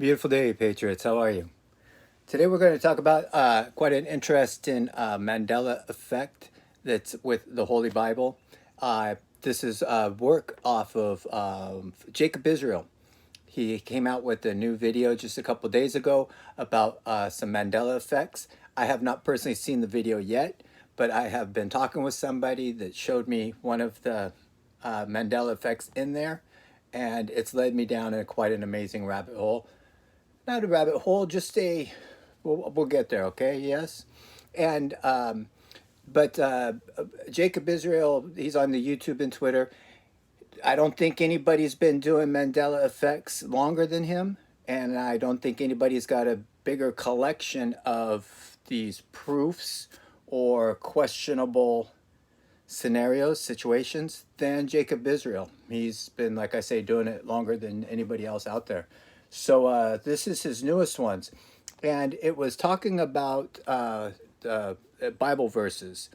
Beautiful day, Patriots. How are you? Today we're going to talk about quite an interesting Mandela effect that's with the Holy Bible. This is work off of Jacob Israel. He came out with a new video just a couple days ago about some Mandela effects. I have not personally seen the video yet, but I have been talking with somebody that showed me one of the Mandela effects in there, and it's led me down in quite an amazing rabbit hole. Not a rabbit hole, just a. We'll get there, okay? Yes, and but Jacob Israel, he's on the YouTube and Twitter. I don't think anybody's been doing Mandela effects longer than him, and I don't think anybody's got a bigger collection of these proofs or questionable scenarios, situations than Jacob Israel. He's been, like I say, doing it longer than anybody else out there. So this is his newest ones, and it was talking about Bible verses.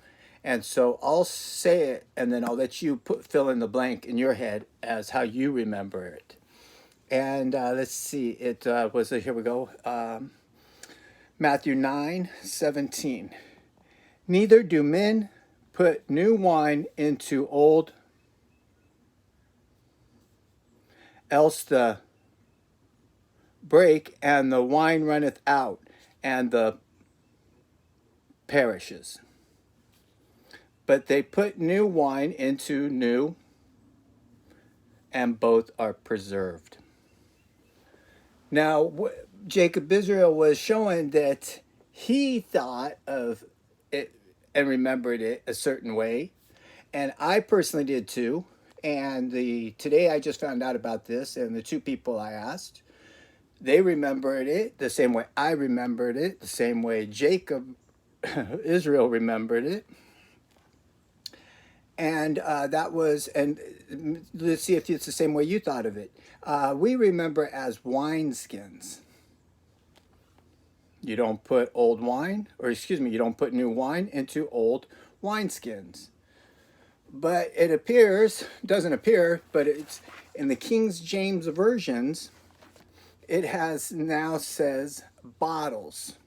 And so I'll say it, and then I'll let you fill in the blank in your head as how you remember it. And let's see, it was, here we go, Matthew 9:17. Neither do men put new wine into old, else the break, and the wine runneth out, and the perishes. But they put new wine into new, and both are preserved. Now, Jacob Israel was showing that he thought of it and remembered it a certain way, and I personally did too. And today I just found out about this, and the two people I asked, they remembered it the same way I remembered it, the same way Jacob Israel remembered it. And let's see if it's the same way you thought of it. We remember as wineskins. You don't put old wine, or excuse me, you don't put new wine into old wineskins. But it doesn't appear, but it's in the King James versions, it has now says bottles.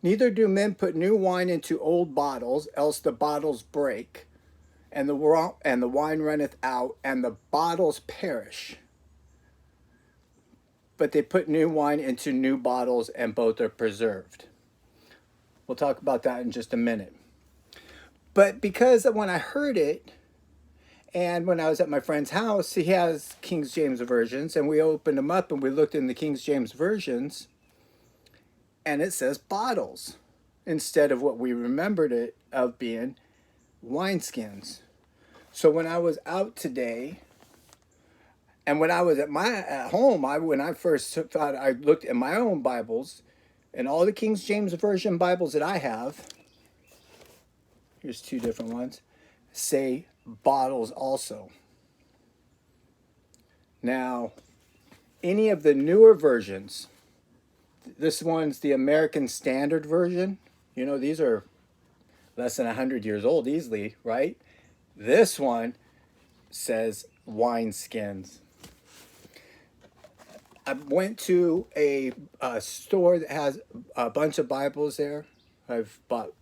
Neither do men put new wine into old bottles, else the bottles break, and the wine runneth out, and the bottles perish. But they put new wine into new bottles, and both are preserved. We'll talk about that in just a minute. But because when I heard it, and when I was at my friend's house, he has King James versions, and we opened them up and we looked in the King James versions, and it says bottles instead of what we remembered it of being wineskins. So when I was out today, and when I was at home, when I first thought, I looked at my own Bibles, and all the King James Version Bibles that I have, here's two different ones, say bottles also. Now, any of the newer versions, this one's the American Standard Version. You know, these are less than 100 years old easily, right? This one says wineskins. I went to a store that has a bunch of Bibles there. I've bought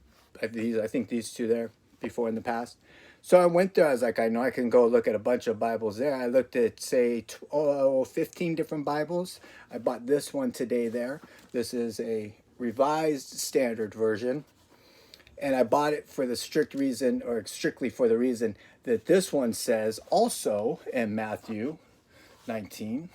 these, I think these two there before in the past. So I went there, I was like, I know I can go look at a bunch of Bibles there. I looked at, say, 15 different Bibles. I bought this one today there. This is a Revised Standard Version. And I bought it for the strictly for the reason that this one says also in Matthew 9,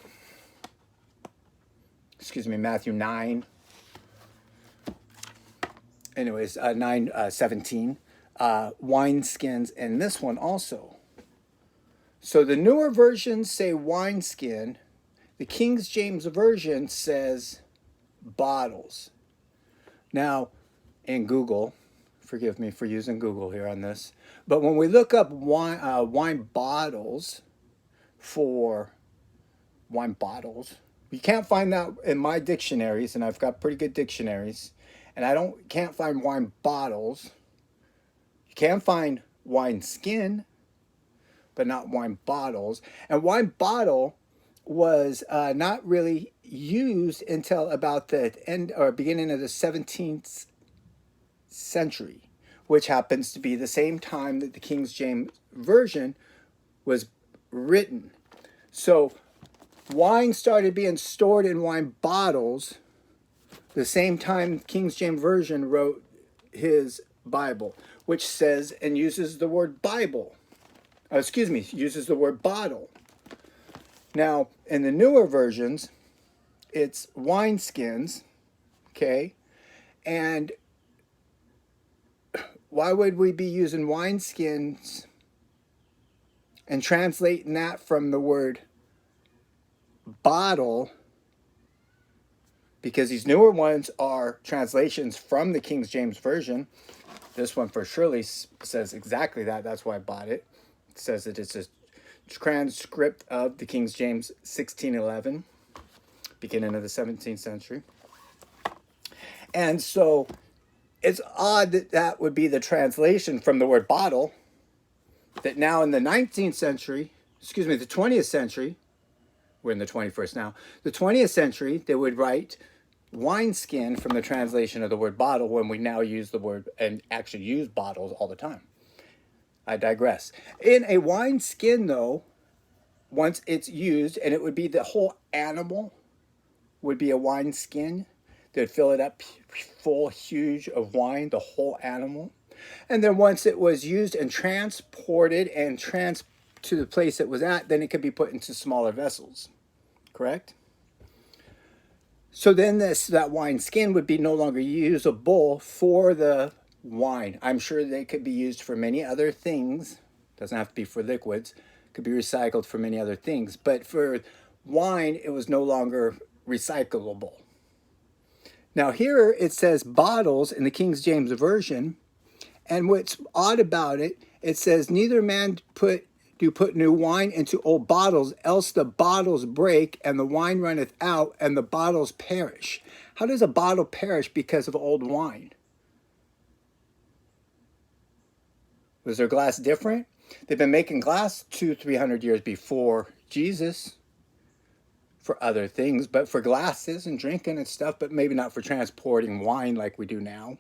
anyways, 9:17, wineskins, and this one also. So the newer versions say wineskin. The King James Version says bottles. Now, in Google, forgive me for using Google here on this, but when we look up wine bottles for wine bottles, you can't find that in my dictionaries, and I've got pretty good dictionaries, and can't find wine bottles. You can find wine skin, but not wine bottles. And wine bottle was not really used until about the end or beginning of the 17th century, which happens to be the same time that the King James Version was written. So wine started being stored in wine bottles the same time King James Version wrote his Bible, which says and uses the word Bible. Uses the word bottle. Now, in the newer versions, it's wineskins, okay? And why would we be using wineskins and translating that from the word bottle? Because these newer ones are translations from the King James Version. This one for surely says exactly that. That's why I bought it. It says that it's a transcript of the King James 1611, beginning of the 17th century. And so it's odd that that would be the translation from the word bottle, that now in the 19th century, the 20th century, we're in the 21st now, the 20th century, they would write wineskin from the translation of the word bottle when we now use the word and actually use bottles all the time. I digress. In a wineskin, though, once it's used, and it would be the whole animal would be a wineskin. They'd fill it up full, huge of wine, the whole animal. And then once it was used and transported and to the place it was at, then it could be put into smaller vessels. Correct? So then that wine skin would be no longer usable for the wine. I'm sure they could be used for many other things. Doesn't have to be for liquids. Could be recycled for many other things. But for wine, it was no longer recyclable. Now here it says bottles in the King James Version. And what's odd about it, it says, neither man put new wine into old bottles, else the bottles break, and the wine runneth out, and the bottles perish. How does a bottle perish because of old wine? Was their glass different? They've been making glass 200-300 years before Jesus for other things, but for glasses and drinking and stuff, but maybe not for transporting wine like we do now.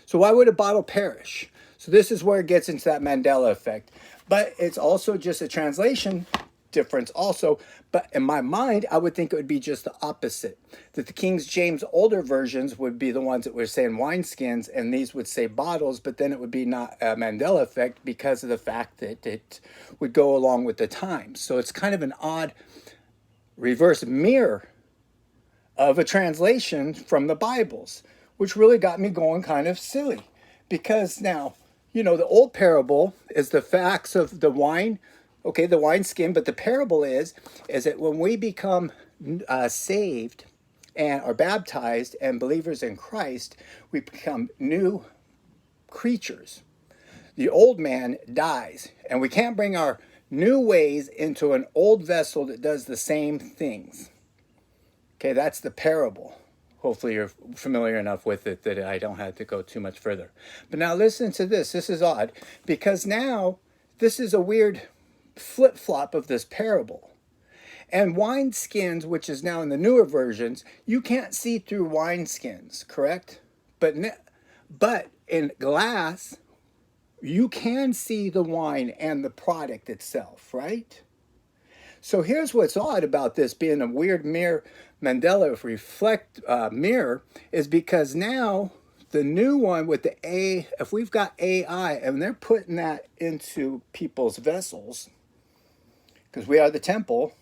So why would a bottle perish? So this is where it gets into that Mandela effect. But it's also just a translation difference also. But in my mind, I would think it would be just the opposite. That the King James older versions would be the ones that were saying wineskins, and these would say bottles, but then it would be not a Mandela effect because of the fact that it would go along with the times. So it's kind of an odd reverse mirror of a translation from the Bibles, which really got me going kind of silly. Because now, the old parable is the facts of the wine, okay, the wineskin, but the parable is that when we become saved and are baptized and believers in Christ, we become new creatures. The old man dies, and we can't bring our new ways into an old vessel that does the same things. Okay, that's the parable. Hopefully you're familiar enough with it that I don't have to go too much further. But now listen to this. This is odd because now this is a weird flip-flop of this parable. And wineskins, which is now in the newer versions, you can't see through wineskins, correct? But in glass, you can see the wine and the product itself, right? So here's what's odd about this being a weird mirror, Mandela mirror, is because now the new one with the if we've got AI and they're putting that into people's vessels, because we are the temple,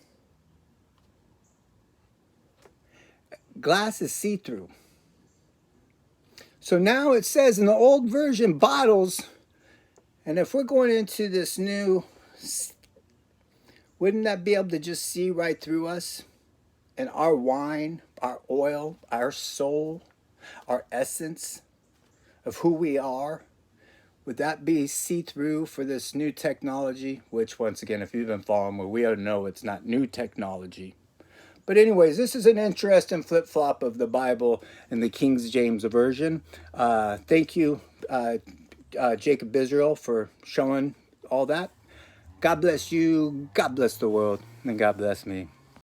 glass is see-through. So now it says in the old version, bottles, and if we're going into this new, wouldn't that be able to just see right through us? And our wine, our oil, our soul, our essence of who we are, would that be see-through for this new technology? Which, once again, if you've been following me, we ought to know it's not new technology. But anyways, this is an interesting flip-flop of the Bible and the King James Version. Thank you, Jacob Israel, for showing all that. God bless you, God bless the world, and God bless me.